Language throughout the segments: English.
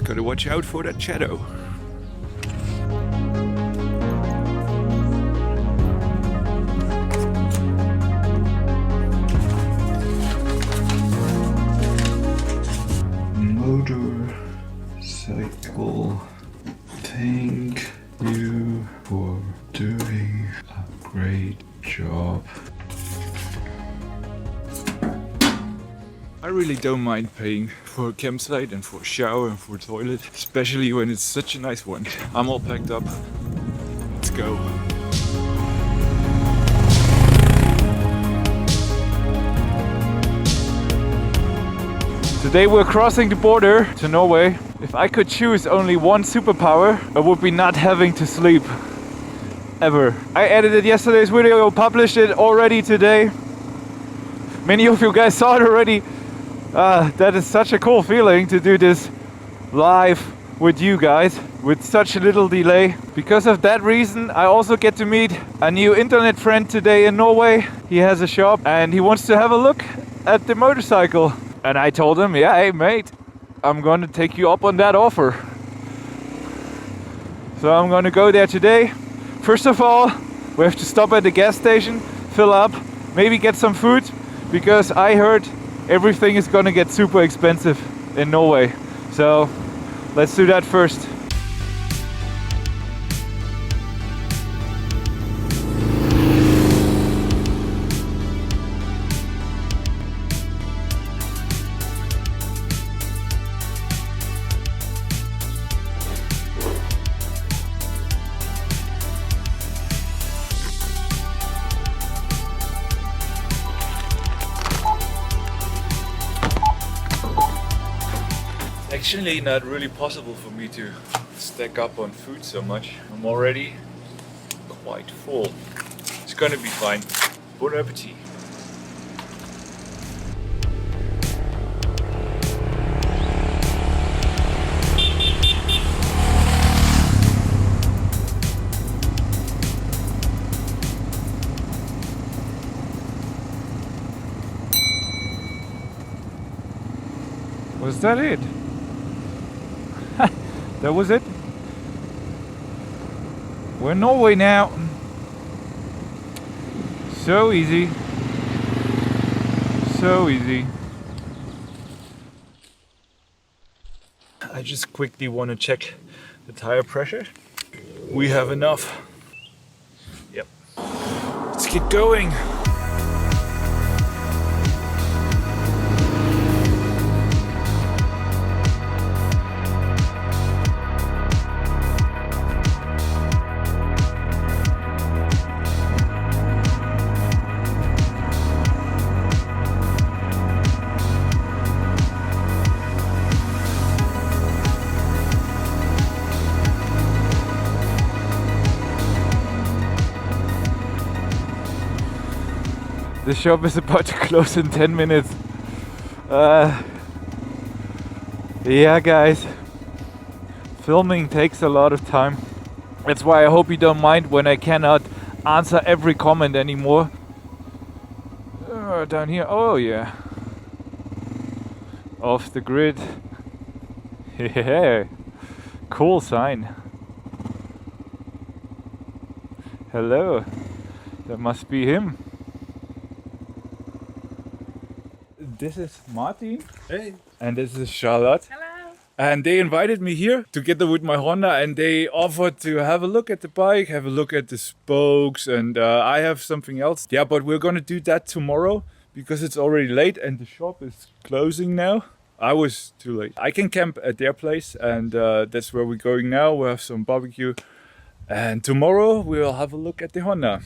Just gotta watch out for that shadow. Motorcycle. Thank you for doing a great job. I really don't mind paying for a campsite and for a shower and for a toilet, especially when it's such a nice one. I'm all packed up. Let's go. Today we're crossing the border to Norway. If I could choose only one superpower, it would be not having to sleep. Ever. I edited yesterday's video, published it already today. Many of you guys saw it already. That is such a cool feeling to do this live with you guys with such a little delay. Because of that reason, I also get to meet a new internet friend today in Norway. He has a shop and he wants to have a look at the motorcycle. And I told him, yeah, hey mate, I'm gonna take you up on that offer. So I'm gonna go there today. First of all, we have to stop at the gas station, fill up, maybe get some food, because I heard everything is gonna get super expensive in Norway. So let's do that first. Actually not really possible for me to stack up on food so much. I'm already quite full. It's gonna be fine. Bon appetit. Was that it? That was it. We're in Norway now. So easy. So easy. I just quickly want to check the tire pressure. We have enough. Yep. Let's get going. The shop is about to close in 10 minutes. Yeah guys, filming takes a lot of time. That's why I hope you don't mind when I cannot answer every comment anymore. Down here, oh yeah. Off the grid. Yeah, cool sign. Hello, that must be him. This is Martin. Hey. And this is Charlotte. Hello. And they invited me here together with my Honda, and they offered to have a look at the bike, have a look at the spokes, and I have something else. Yeah, but we're gonna do that tomorrow because it's already late and the shop is closing now. I was too late. I can camp at their place, and that's where we're going now. We'll have some barbecue, and tomorrow we'll have a look at the Honda.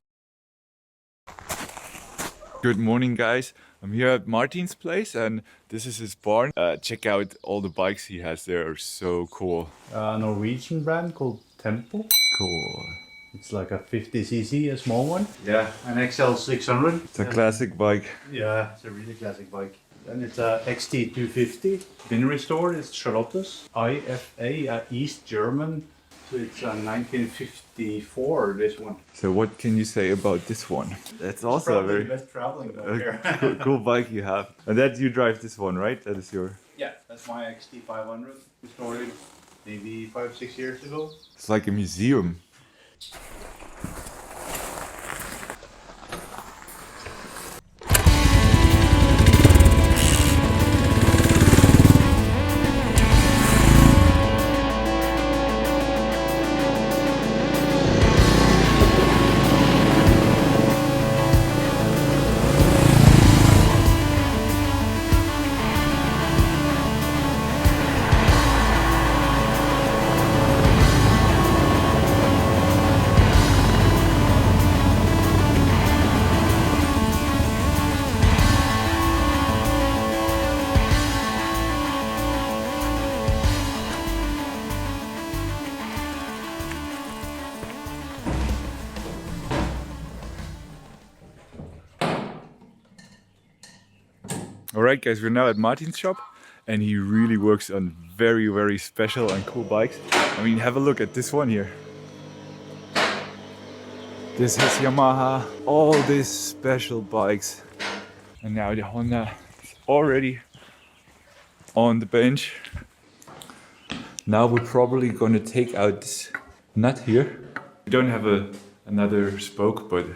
Good morning, guys. I'm here at Martin's place and this is his barn. Check out all the bikes he has there, are so cool. A Norwegian brand called Tempo. Cool. It's like a 50cc, a small one. Yeah. An XL600. It's a classic bike. Yeah, it's a really classic bike. And it's a XT250. Been restored, it's Charlotte's. IFA, East German. So it's a 1954, this one. So what can you say about this one? That's also Probably a the very best traveling bike here. cool bike you have. And that you drive this one, right? That is your... Yeah, that's That's my XT500. We started maybe 5-6 years ago. It's like a museum. Alright guys, we're now at Martin's shop and he really works on very special and cool bikes. I mean, have a look at this one here. This is Yamaha, all these special bikes. And now the Honda is already on the bench. Now we're probably gonna take out this nut here. We don't have another spoke, but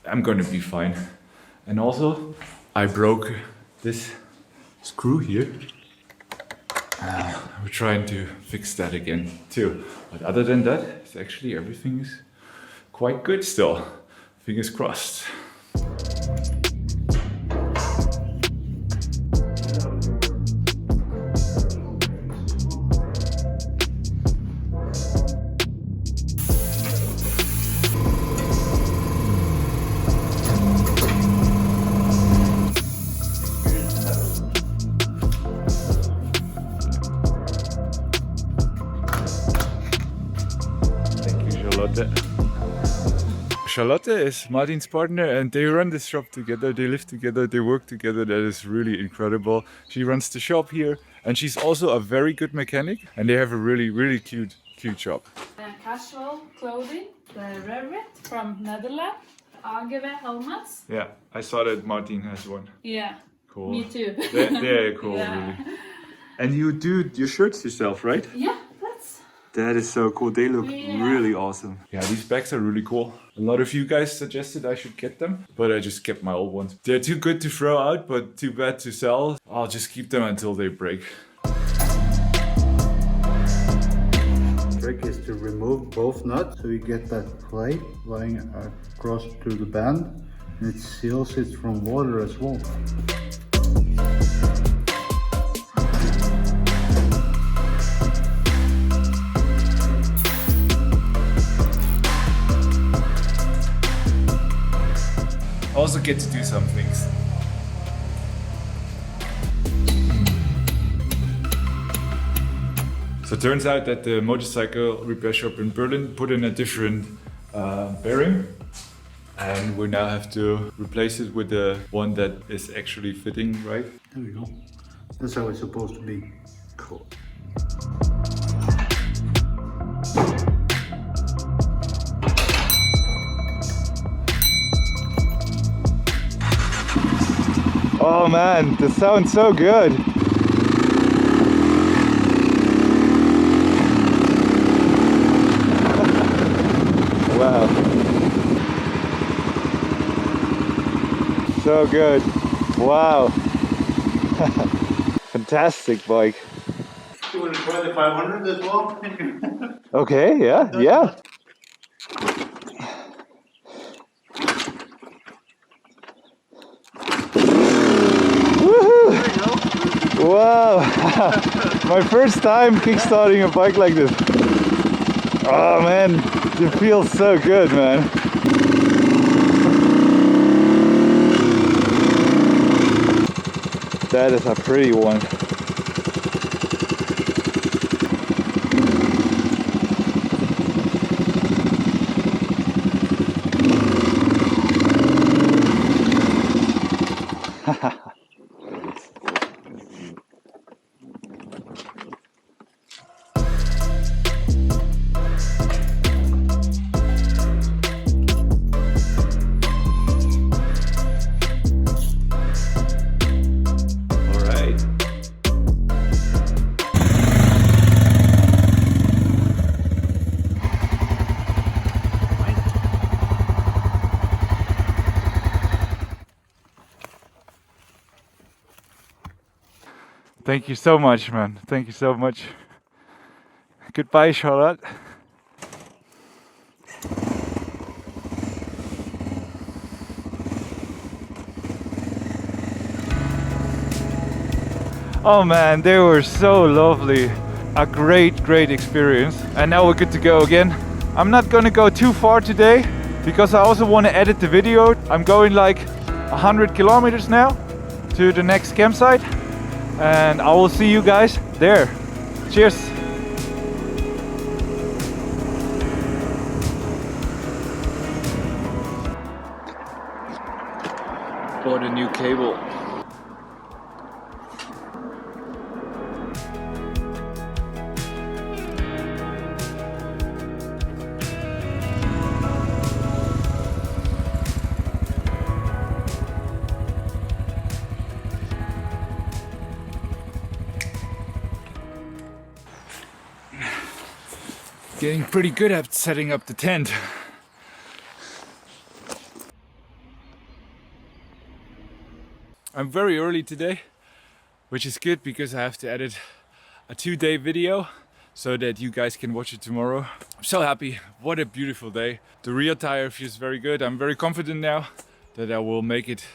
I'm gonna be fine. And also, I broke this screw here. We're trying to fix that again too. But other than that, it's actually everything is quite good still. Fingers crossed. Charlotte is Martin's partner and they run this shop together, they live together, they work together. That is really incredible. She runs the shop here and she's also a very good mechanic and they have a really cute shop. Casual clothing, the Revit from Netherlands, AGV helmets. Yeah, I saw that Martin has one. Yeah, cool. Me too. They're cool, Yeah. really. And you do your shirts yourself, right? Yeah, that is so cool. They look really awesome. Yeah, these bags are really cool. A lot of you guys suggested I should get them, but I just kept my old ones. They're too good to throw out, but too bad to sell. I'll just keep them until they break. The trick is to remove both nuts so you get that plate lying across to the band, and it seals it from water as well. Also get to do some things. So it turns out that the motorcycle repair shop in Berlin put in a different bearing and we now have to replace it with the one that is actually fitting right. There we go. That's how it's supposed to be. Cool. Oh man, this sounds so good. Wow. So good. Wow. Fantastic bike. You want to try the 500 as well? Okay, yeah. Wow! My first time kickstarting a bike like this. Oh man, it feels so good, man. That is a pretty one. Thank you so much, man. Thank you so much. Goodbye, Charlotte. Oh man, they were so lovely. A great experience. And now we're good to go again. I'm not gonna go too far today because I also want to edit the video. I'm going like 100 kilometers now to the next campsite, and I will see you guys there. Cheers. Bought a new cable. Getting pretty good at setting up the tent. I'm very early today, which is good because I have to edit a 2-day video so that you guys can watch it tomorrow. I'm so happy. What a beautiful day. The rear tire feels very good. I'm very confident now that I will make it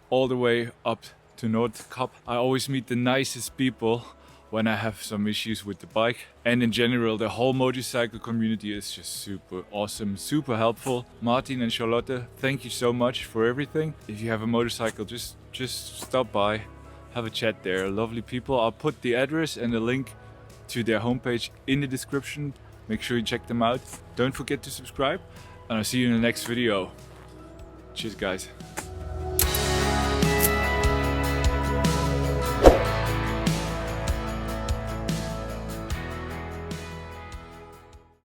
all the way up to North Cap. I always meet the nicest people when I have some issues with the bike, and in general the whole motorcycle community is just super awesome, super helpful. Martin and Charlotte, thank you so much for everything. If you have a motorcycle, just stop by, have a chat there. Lovely people. I'll put the address and the link to their homepage in the description. Make sure you check them out. Don't forget to subscribe, and I'll see you in the next video. Cheers guys.